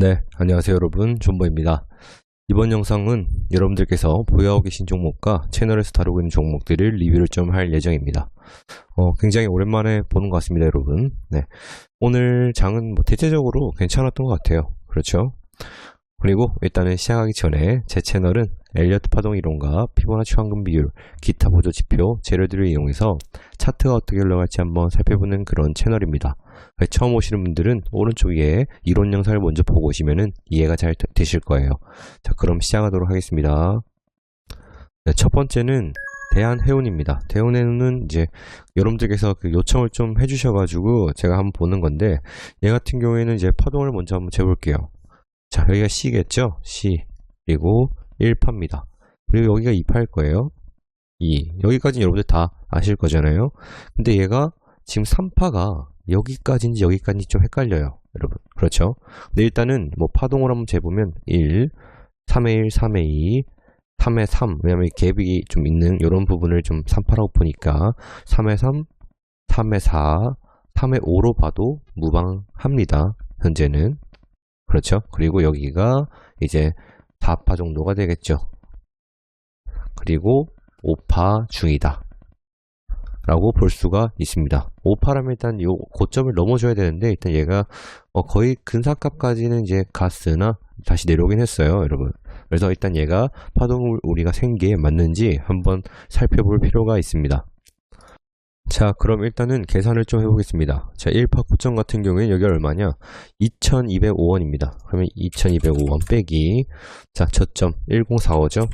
네, 안녕하세요 여러분, 존버입니다. 이번 영상은 여러분들께서 보유하고 계신 종목과 채널에서 다루고 있는 종목들을 리뷰를 좀 할 예정입니다. 굉장히 오랜만에 보는 것 같습니다 여러분. 네, 오늘 장은 대체적으로 괜찮았던 것 같아요. 그렇죠? 그리고 일단은 시작하기 전에 제 채널은 엘리어트 파동 이론과 피보나치 황금 비율, 기타 보조 지표, 재료들을 이용해서 차트가 어떻게 흘러갈지 한번 살펴보는 그런 채널입니다. 처음 오시는 분들은 오른쪽 위에 이론 영상을 먼저 보고 오시면은 이해가 잘 되실 거예요. 자, 그럼 시작하도록 하겠습니다. 네, 첫 번째는 대한해운입니다. 대한해운은 이제 여러분들께서 그 요청을 좀 해주셔가지고 제가 한번 보는 건데, 얘 같은 경우에는 이제 파동을 먼저 한번 재볼게요. 자, 여기가 C겠죠? C. 그리고 1파입니다. 그리고 여기가 2파일 거예요. 2. 여기까지는 여러분들 다 아실 거잖아요. 근데 얘가 지금 3파가 여기까지인지 여기까지인지 좀 헷갈려요. 여러분. 그렇죠? 근데 일단은 뭐 파동을 한번 재보면 1, 3의 1, 3의 2, 3의 3. 왜냐면 갭이 좀 있는 이런 부분을 좀 3파라고 보니까 3의 3, 3의 4, 3의 5로 봐도 무방합니다. 현재는. 그렇죠? 그리고 여기가 이제 4파 정도가 되겠죠. 그리고 5파 중이다 라고 볼 수가 있습니다. 5파라면 일단 요 고점을 넘어줘야 되는데, 일단 얘가 거의 근사값까지는 이제 갔으나 다시 내려오긴 했어요 여러분. 그래서 일단 얘가 파동을 우리가 생기에 맞는지 한번 살펴볼 필요가 있습니다. 자, 그럼 일단은 계산을 좀 해보겠습니다. 자, 1파 고점 같은 경우에 여기 얼마냐? 2205원입니다. 그러면 2205원 빼기, 자, 저점 1045죠?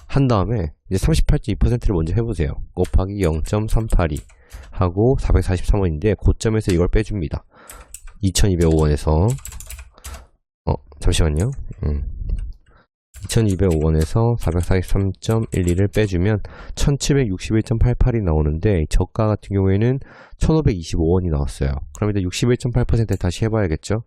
한 다음에 이제 38.2%를 먼저 해보세요. 곱하기 0.382 하고 443원인데 고점에서 이걸 빼줍니다. 2205원에서 잠시만요. 2205원에서 443.12를 빼주면 1761.88이 나오는데, 저가 같은 경우에는 1525원이 나왔어요. 그럼 일단 61.8% 다시 해봐야겠죠.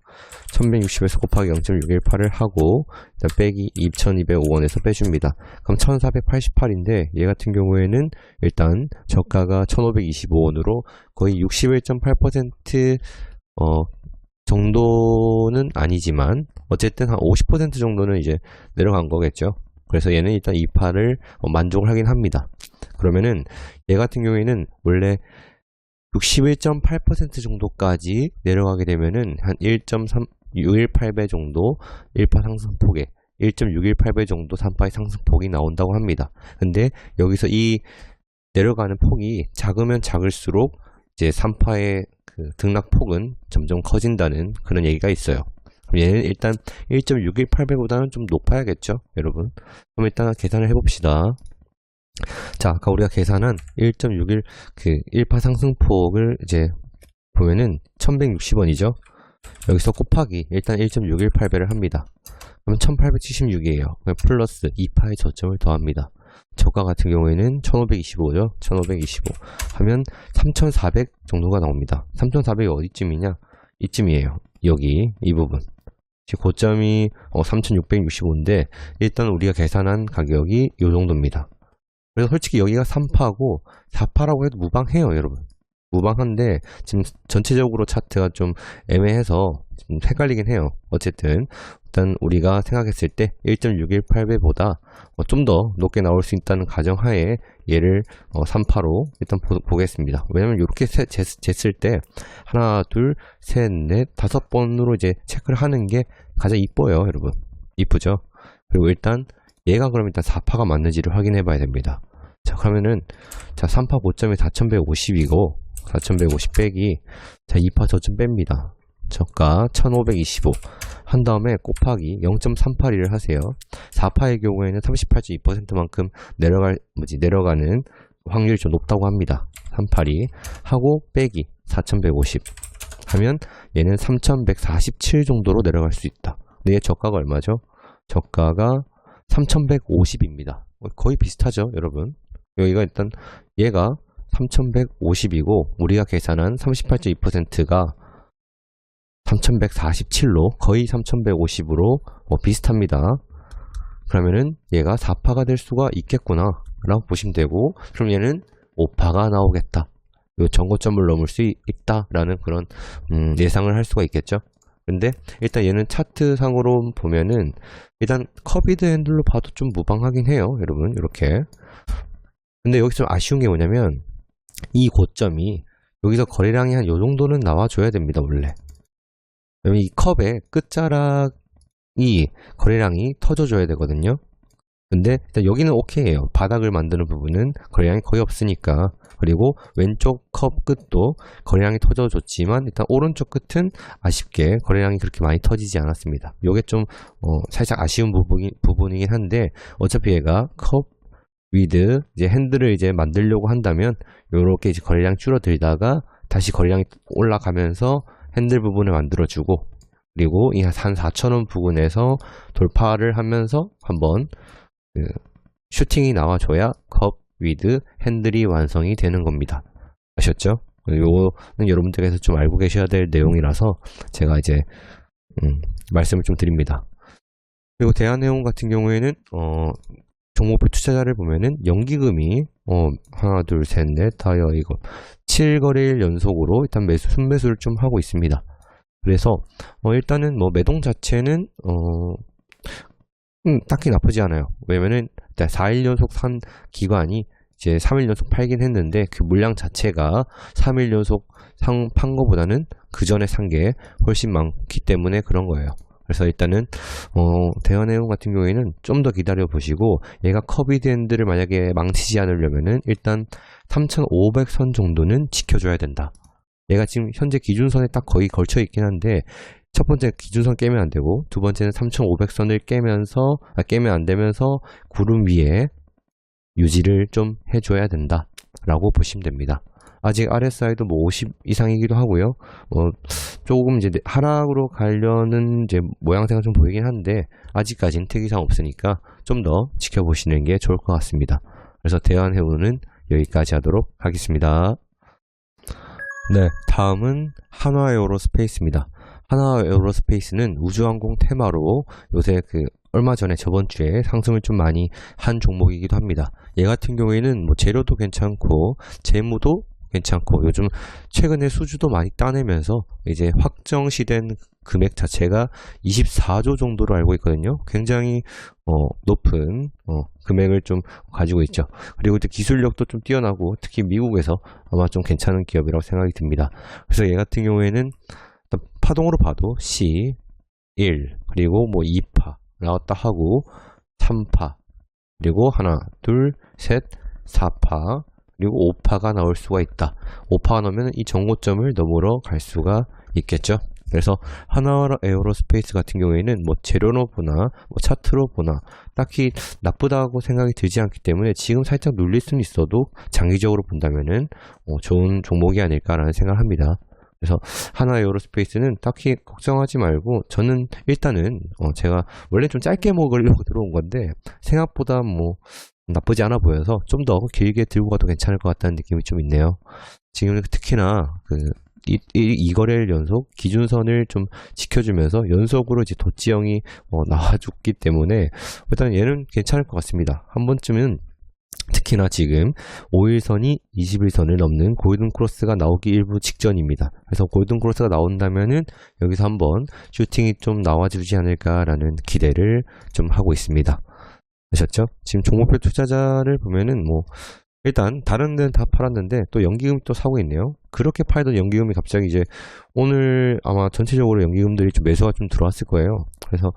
1160에서 곱하기 0.618을 하고 일단 빼기 2205원에서 빼줍니다. 그럼 1488인데 얘 같은 경우에는 일단 저가가 1525원으로 거의 61.8% 정도는 아니지만 어쨌든 한 50% 정도는 이제 내려간 거겠죠. 그래서 얘는 일단 2파를 만족을 하긴 합니다. 그러면은 얘 같은 경우에는 원래 61.8% 정도까지 내려가게 되면은 한 1.618배 정도 1파 상승폭에 1.618배 정도 3파의 상승폭이 나온다고 합니다. 근데 여기서 이 내려가는 폭이 작으면 작을수록 이제 3파의 그 등락폭은 점점 커진다는 그런 얘기가 있어요. 얘는 일단 1.618배보다는 좀 높아야겠죠, 여러분. 그럼 일단 계산을 해봅시다. 자, 아까 우리가 계산한 1.61 그 1파 상승폭을 이제 보면은 1160원이죠. 여기서 곱하기 일단 1.618배를 합니다. 그러면 1876이에요. 플러스 2파의 저점을 더합니다. 저가 같은 경우에는 1525죠. 1525 하면 3400 정도가 나옵니다. 3400이 어디쯤이냐? 이쯤이에요. 여기 이 부분. 고점이 3665인데 일단 우리가 계산한 가격이 이 정도입니다. 그래서 솔직히 여기가 3파고 4파라고 해도 무방해요 여러분. 무방한데 지금 전체적으로 차트가 좀 애매해서 좀 헷갈리긴 해요. 어쨌든 일단 우리가 생각했을 때 1.618배보다 좀 더 높게 나올 수 있다는 가정하에 얘를 3파로 일단 보겠습니다. 왜냐면 이렇게 쟀을 때 하나, 둘, 셋, 넷, 5번으로 이제 체크를 하는 게 가장 이뻐요 여러분. 이쁘죠? 그리고 일단 얘가 그럼 일단 4파가 맞는지를 확인해 봐야 됩니다. 자, 그러면은 자, 3파 고점이 4150이고 4150 빼기, 자, 2파 저점 뺍니다. 저가 1525 한 다음에 곱하기 0.382를 하세요. 4파의 경우에는 38.2%만큼 내려가는 확률이 좀 높다고 합니다. 382 하고 빼기 4150 하면 얘는 3147 정도로 내려갈 수 있다. 근데 얘 저가가 얼마죠? 저가가 3150입니다. 거의 비슷하죠 여러분. 여기가 일단 얘가 3150이고 우리가 계산한 38.2%가 3147로 거의 3150으로 비슷합니다. 그러면은 얘가 4파가 될 수가 있겠구나 라고 보시면 되고, 그럼 얘는 5파가 나오겠다. 요 전고점을 넘을 수 있다라는 그런 예상을 할 수가 있겠죠. 근데 일단 얘는 차트상으로 보면은 일단 커비드 핸들로 봐도 좀 무방하긴 해요, 여러분. 이렇게. 근데 여기서 좀 아쉬운 게 뭐냐면 이 고점이 여기서 거래량이 한 요 정도는 나와줘야 됩니다, 원래. 왜냐면 이 컵의 끝자락이 거래량이 터져줘야 되거든요. 근데 일단 여기는 오케이예요. 바닥을 만드는 부분은 거래량이 거의 없으니까. 그리고 왼쪽 컵 끝도 거래량이 터져줬지만 일단 오른쪽 끝은 아쉽게 거래량이 그렇게 많이 터지지 않았습니다. 이게 좀 살짝 아쉬운 부분이긴 한데 어차피 얘가 컵 위드 이제 핸들을 이제 만들려고 한다면 요렇게 이제 거래량 줄어들다가 다시 거래량이 올라가면서 핸들 부분을 만들어주고, 그리고 이 한 4,000원 부근에서 돌파를 하면서 한번 슈팅이 나와줘야 컵 위드 핸들이 완성이 되는 겁니다. 아셨죠? 요거는 여러분들께서 좀 알고 계셔야 될 내용이라서 제가 이제 말씀을 좀 드립니다. 그리고 대한해운 같은 경우에는 종목별 투자자를 보면은 연기금이 하나 둘 셋 넷 다여 이거 7거래일 연속으로 일단 순매수를 좀 하고 있습니다. 그래서 일단은 뭐 매동 자체는 딱히 나쁘지 않아요. 왜냐면은 4일 연속 산 기관이 이제 3일 연속 팔긴 했는데 그 물량 자체가 3일 연속 판 거보다는 그 전에 산 게 훨씬 많기 때문에 그런 거예요. 그래서 일단은 대한해운 같은 경우에는 좀 더 기다려 보시고, 얘가 커비드 핸들을 만약에 망치지 않으려면은 일단 3,500선 정도는 지켜줘야 된다. 얘가 지금 현재 기준선에 딱 거의 걸쳐 있긴 한데 첫 번째 기준선 깨면 안 되고, 두 번째는 3,500선을 깨면 안 되면서 구름 위에 유지를 좀 해줘야 된다 라고 보시면 됩니다. 아직 RSI도 뭐 50 이상이기도 하고요. 조금 이제 하락으로 가려는 이제 모양새가 좀 보이긴 한데 아직까지는 특이사항 없으니까 좀 더 지켜보시는 게 좋을 것 같습니다. 그래서 대한해운은 여기까지 하도록 하겠습니다. 네, 다음은 한화에어로스페이스입니다. 한화에어로스페이스는 우주항공 테마로 요새 얼마 전에 저번 주에 상승을 좀 많이 한 종목이기도 합니다. 얘 같은 경우에는 뭐 재료도 괜찮고 재무도 괜찮고 요즘 최근에 수주도 많이 따내면서 이제 확정시된 금액 자체가 24조 정도로 알고 있거든요. 굉장히 높은 금액을 좀 가지고 있죠. 그리고 또 기술력도 좀 뛰어나고 특히 미국에서 아마 좀 괜찮은 기업이라고 생각이 듭니다. 그래서 얘 같은 경우에는 파동으로 봐도 C, 1, 그리고 뭐 2파 나왔다 하고 3파, 그리고 하나, 둘, 셋, 4파, 그리고 5파가 나올 수가 있다. 5파가 나오면 이 정고점을 넘으러 갈 수가 있겠죠. 그래서 한화에어로스페이스 같은 경우에는 뭐 재료로 보나 뭐 차트로 보나 딱히 나쁘다고 생각이 들지 않기 때문에 지금 살짝 눌릴 수는 있어도 장기적으로 본다면은 좋은 종목이 아닐까라는 생각을 합니다. 그래서 한화에어로스페이스는 딱히 걱정하지 말고, 저는 일단은 제가 원래 좀 짧게 먹으려고 들어온 건데 생각보다 뭐 나쁘지 않아 보여서 좀 더 길게 들고 가도 괜찮을 것 같다는 느낌이 좀 있네요. 지금 특히나 이 거래일 연속 기준선을 좀 지켜주면서 연속으로 이제 도치형이 나와줬기 때문에 일단 얘는 괜찮을 것 같습니다. 한 번쯤은 특히나 지금 5일선이 21선을 넘는 골든크로스가 나오기 일부 직전입니다. 그래서 골든크로스가 나온다면은 여기서 한번 슈팅이 좀 나와주지 않을까라는 기대를 좀 하고 있습니다. 아셨죠? 지금 종목별 투자자를 보면은 뭐 일단 다른 데는 다 팔았는데 또 연기금 또 사고 있네요. 그렇게 팔던 연기금이 갑자기 이제 오늘 아마 전체적으로 연기금들이 좀 매수가 좀 들어왔을 거예요. 그래서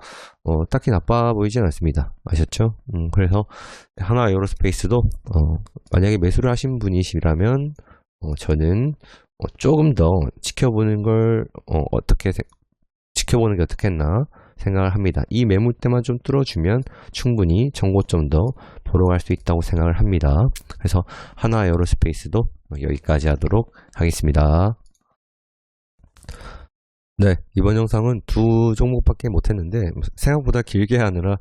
딱히 나빠 보이진 않습니다. 아셨죠? 그래서 한화에어로스페이스도 만약에 매수를 하신 분이시라면 저는 조금 더 지켜보는 걸 지켜보는 게 어떻겠나 생각을 합니다. 이 매물대만 좀 뚫어주면 충분히 정고점도 보러 갈 수 있다고 생각을 합니다. 그래서 한화에어로스페이스도 여기까지 하도록 하겠습니다. 네, 이번 영상은 두 종목밖에 못했는데 생각보다 길게 하느라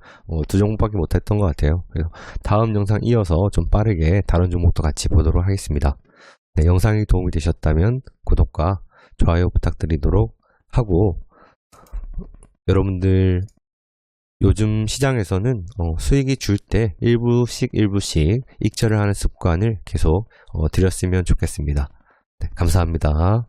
두 종목밖에 못했던 것 같아요. 그래서 다음 영상 이어서 좀 빠르게 다른 종목도 같이 보도록 하겠습니다. 네, 영상이 도움이 되셨다면 구독과 좋아요 부탁드리도록 하고, 여러분들 요즘 시장에서는 수익이 줄 때 일부씩 익절을 하는 습관을 계속 들였으면 좋겠습니다. 네, 감사합니다.